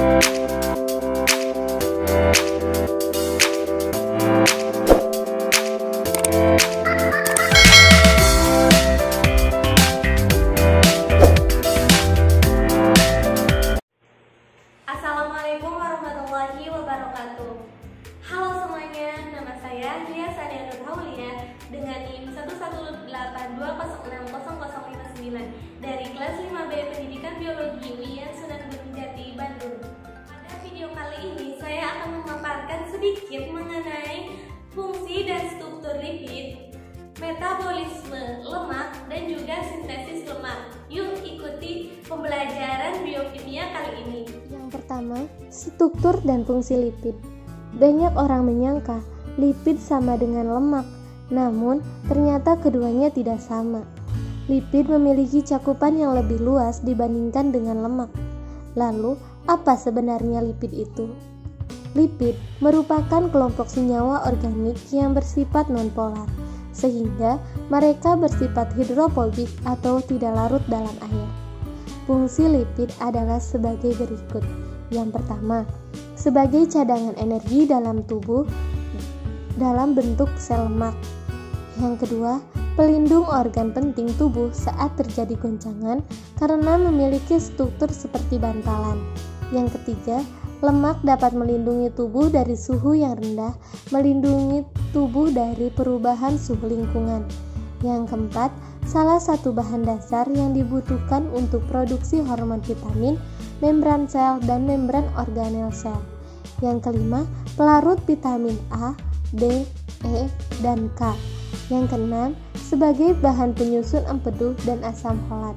Assalamualaikum warahmatullahi wabarakatuh. Halo semuanya, nama saya Ria Sania Nur Haulia dengan NIM 11820600059 dari kelas 5B Pendidikan Biologi UIN Sunan Gunung Jati, Bandung. Pada video kali ini saya akan memaparkan sedikit mengenai fungsi dan struktur lipid, metabolisme lemak, dan juga sintesis lemak. Yuk ikuti pembelajaran biokimia kali ini. Yang pertama, struktur dan fungsi lipid. Banyak orang menyangka lipid sama dengan lemak, namun ternyata keduanya tidak sama. Lipid memiliki cakupan yang lebih luas dibandingkan dengan lemak. Lalu, apa sebenarnya lipid itu? Lipid merupakan kelompok senyawa organik yang bersifat nonpolar, sehingga mereka bersifat hidrofobik atau tidak larut dalam air. Fungsi lipid adalah sebagai berikut. Yang pertama, sebagai cadangan energi dalam tubuh dalam bentuk sel lemak. Yang kedua, pelindung organ penting tubuh saat terjadi goncangan karena memiliki struktur seperti bantalan. Yang ketiga, lemak dapat melindungi tubuh dari suhu yang rendah, melindungi tubuh dari perubahan suhu lingkungan. Yang keempat, salah satu bahan dasar yang dibutuhkan untuk produksi hormon vitamin, membran sel, dan membran organel sel. Yang kelima, pelarut vitamin A, D, E, dan K. Yang keenam, sebagai bahan penyusun empedu dan asam folat.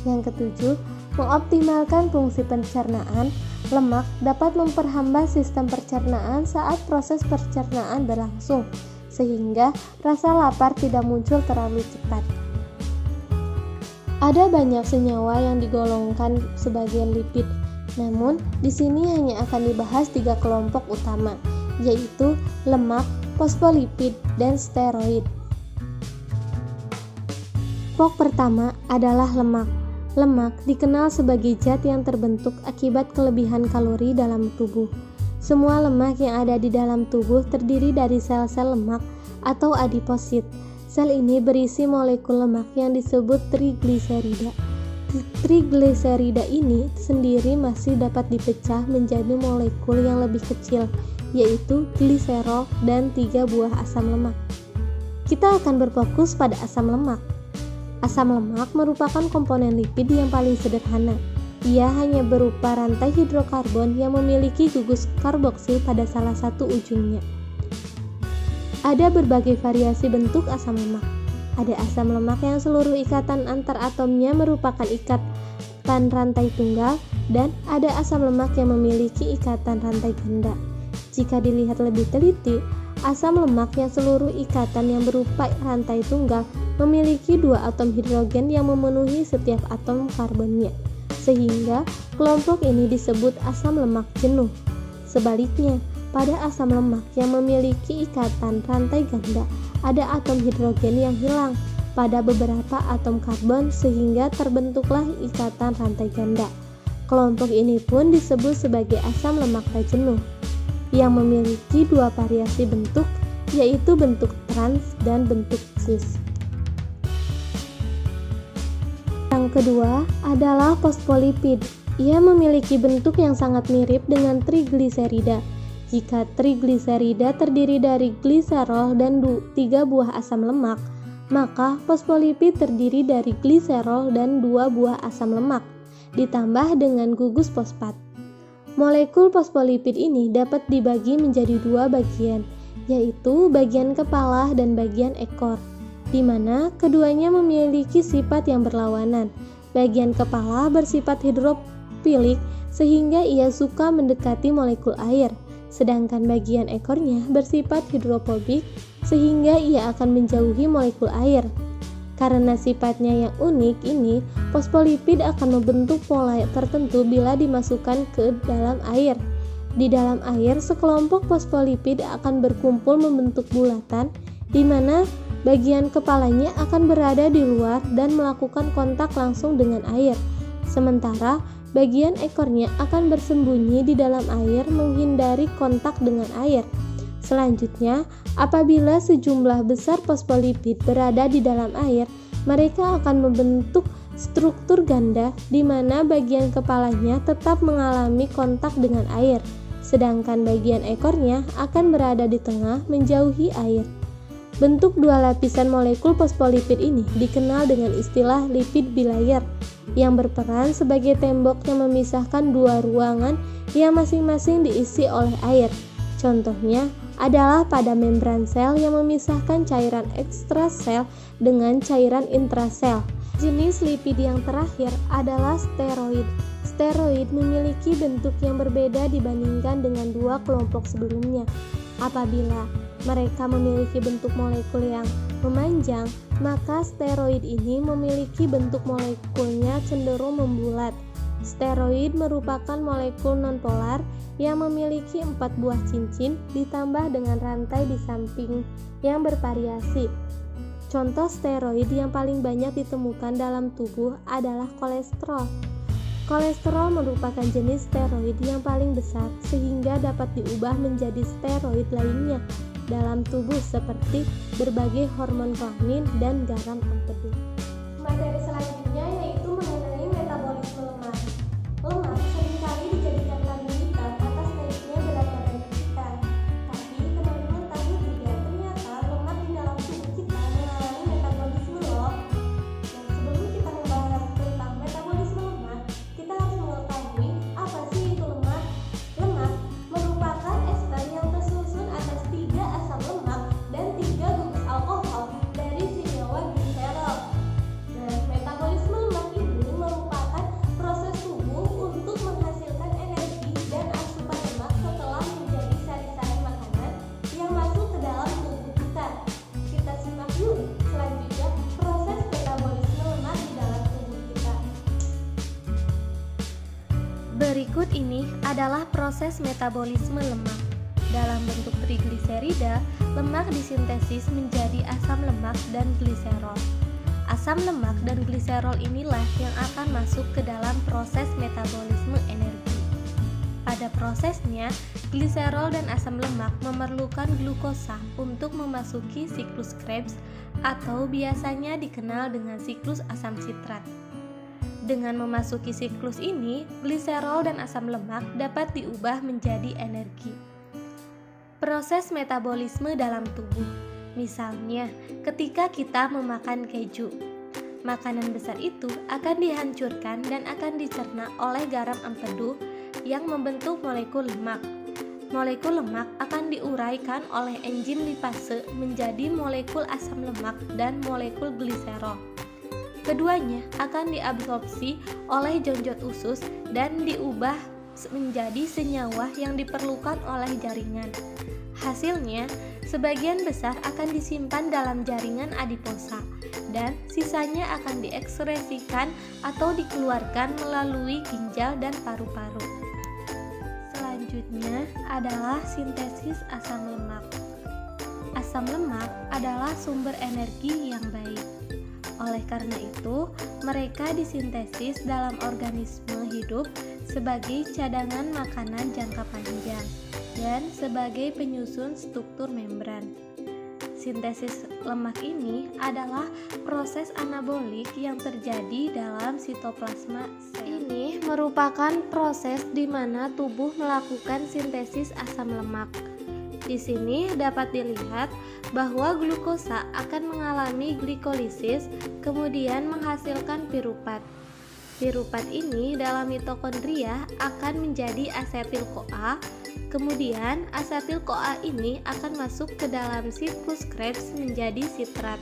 Yang ketujuh, mengoptimalkan fungsi pencernaan. Lemak dapat memperhambat sistem pencernaan saat proses pencernaan berlangsung, sehingga rasa lapar tidak muncul terlalu cepat. Ada banyak senyawa yang digolongkan sebagai lipid, namun di sini hanya akan dibahas 3 kelompok utama, yaitu lemak, fosfolipid, dan steroid. Kelompok pertama adalah lemak. Lemak dikenal sebagai zat yang terbentuk akibat kelebihan kalori dalam tubuh. Semua lemak yang ada di dalam tubuh terdiri dari sel-sel lemak atau adiposit. Sel ini berisi molekul lemak yang disebut trigliserida. Trigliserida ini sendiri masih dapat dipecah menjadi molekul yang lebih kecil, yaitu gliserol dan 3 buah asam lemak. Kita akan berfokus pada asam lemak. Asam lemak merupakan komponen lipid yang paling sederhana. Ia hanya berupa rantai hidrokarbon yang memiliki gugus karboksil pada salah satu ujungnya. Ada berbagai variasi bentuk asam lemak. Ada asam lemak yang seluruh ikatan antar atomnya merupakan ikatan rantai tunggal, dan ada asam lemak yang memiliki ikatan rantai ganda. Jika dilihat lebih teliti, asam lemak yang seluruh ikatan yang berupa rantai tunggal memiliki 2 atom hidrogen yang memenuhi setiap atom karbonnya, sehingga kelompok ini disebut asam lemak jenuh. Sebaliknya, pada asam lemak yang memiliki ikatan rantai ganda, ada atom hidrogen yang hilang pada beberapa atom karbon sehingga terbentuklah ikatan rantai ganda. Kelompok ini pun disebut sebagai asam lemak jenuh, yang memiliki 2 variasi bentuk, yaitu bentuk trans dan bentuk cis. Yang kedua adalah fosfolipid. Ia memiliki bentuk yang sangat mirip dengan trigliserida. Jika trigliserida terdiri dari gliserol dan 3 buah asam lemak, maka fosfolipid terdiri dari gliserol dan 2 buah asam lemak, ditambah dengan gugus fosfat. Molekul fosfolipid ini dapat dibagi menjadi 2 bagian, yaitu bagian kepala dan bagian ekor, di mana keduanya memiliki sifat yang berlawanan. Bagian kepala bersifat hidrofilik sehingga ia suka mendekati molekul air, sedangkan bagian ekornya bersifat hidrofobik sehingga ia akan menjauhi molekul air. Karena sifatnya yang unik ini, fosfolipid akan membentuk pola tertentu bila dimasukkan ke dalam air. Di dalam air, sekelompok fosfolipid akan berkumpul membentuk bulatan, di mana bagian kepalanya akan berada di luar dan melakukan kontak langsung dengan air. Sementara bagian ekornya akan bersembunyi di dalam air menghindari kontak dengan air. Selanjutnya, apabila sejumlah besar fosfolipid berada di dalam air, mereka akan membentuk struktur ganda di mana bagian kepalanya tetap mengalami kontak dengan air, sedangkan bagian ekornya akan berada di tengah menjauhi air. Bentuk dua lapisan molekul fosfolipid ini dikenal dengan istilah lipid bilayer, yang berperan sebagai tembok yang memisahkan dua ruangan yang masing-masing diisi oleh air. Contohnya adalah pada membran sel yang memisahkan cairan ekstrasel dengan cairan intrasel. Jenis lipid yang terakhir adalah steroid. Steroid memiliki bentuk yang berbeda dibandingkan dengan dua kelompok sebelumnya. Apabila mereka memiliki bentuk molekul yang memanjang, maka steroid ini memiliki bentuk molekulnya cenderung membulat. Steroid merupakan molekul nonpolar yang memiliki 4 buah cincin ditambah dengan rantai di samping yang bervariasi. Contoh steroid yang paling banyak ditemukan dalam tubuh adalah kolesterol. Kolesterol merupakan jenis steroid yang paling besar sehingga dapat diubah menjadi steroid lainnya dalam tubuh seperti berbagai hormon kelamin dan garam empedu. Materi selanjutnya yaitu mengenai metabolisme lemak. Lemak seringkali dijadikan kandungan atas naiknya berat badan kita. Tapi teman-teman tahu tidak ternyata lemak di dalam tubuh kita mengalami metabolisme loh. Dan sebelum kita membahas tentang metabolisme lemak, kita harus mengetahui apa sih itu lemak. Lemak merupakan ester yang tersusun atas 3 asam lemak dan 3 gugus alkohol dari senyawa gliserol. Dan metabolisme lemak ini merupakan proses tubuh untuk menghasilkan energi dan asupan lemak setelah menjadi sari-sari makanan yang masuk ke dalam tubuh kita. Kita simak yuk selanjutnya proses metabolisme lemak di dalam tubuh kita. Berikut ini adalah proses metabolisme lemak. Dalam bentuk trigliserida, lemak disintesis menjadi asam lemak dan gliserol. Asam lemak dan gliserol inilah yang akan masuk ke dalam proses metabolisme energi. Pada prosesnya, gliserol dan asam lemak memerlukan glukosa untuk memasuki siklus Krebs atau biasanya dikenal dengan siklus asam sitrat. Dengan memasuki siklus ini, gliserol dan asam lemak dapat diubah menjadi energi. Proses metabolisme dalam tubuh. Misalnya, ketika kita memakan keju, makanan besar itu akan dihancurkan dan akan dicerna oleh garam empedu yang membentuk molekul lemak. Molekul lemak akan diuraikan oleh enzim lipase menjadi molekul asam lemak dan molekul gliserol. Keduanya akan diabsorpsi oleh jonjot usus dan diubah menjadi senyawa yang diperlukan oleh jaringan. Hasilnya, sebagian besar akan disimpan dalam jaringan adiposa dan sisanya akan diekskresikan atau dikeluarkan melalui ginjal dan paru-paru. Selanjutnya adalah sintesis asam lemak. Asam lemak adalah sumber energi yang baik. Oleh karena itu, mereka disintesis dalam organisme hidup sebagai cadangan makanan jangka panjang dan sebagai penyusun struktur membran. Sintesis lemak ini adalah proses anabolik yang terjadi dalam sitoplasma sel. Ini merupakan proses di mana tubuh melakukan sintesis asam lemak. Di sini dapat dilihat bahwa glukosa akan mengalami glikolisis, kemudian menghasilkan piruvat. Piruvat ini dalam mitokondria akan menjadi asetil-CoA, kemudian asetil-CoA ini akan masuk ke dalam siklus Krebs menjadi sitrat.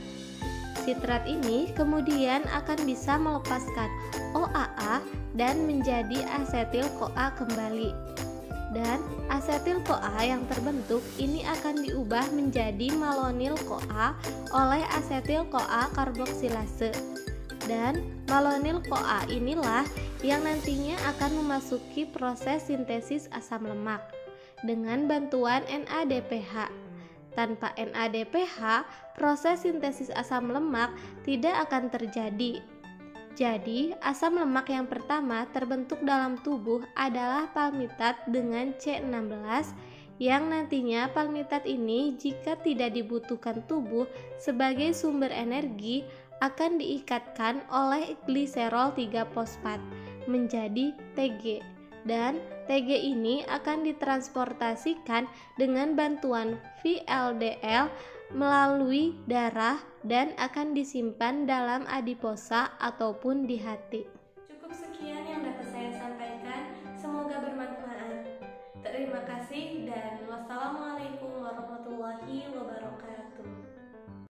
Sitrat ini kemudian akan bisa melepaskan OAA dan menjadi asetil-CoA kembali. Dan asetil-CoA yang terbentuk ini akan diubah menjadi malonyl-CoA oleh asetil-CoA karboksilase. Dan malonyl-CoA inilah yang nantinya akan memasuki proses sintesis asam lemak dengan bantuan NADPH. Tanpa NADPH, proses sintesis asam lemak tidak akan terjadi. Jadi, asam lemak yang pertama terbentuk dalam tubuh adalah palmitat dengan C16 yang nantinya palmitat ini jika tidak dibutuhkan tubuh sebagai sumber energi akan diikatkan oleh gliserol 3-fosfat menjadi TG, dan TG ini akan ditransportasikan dengan bantuan VLDL melalui darah dan akan disimpan dalam adiposa ataupun di hati.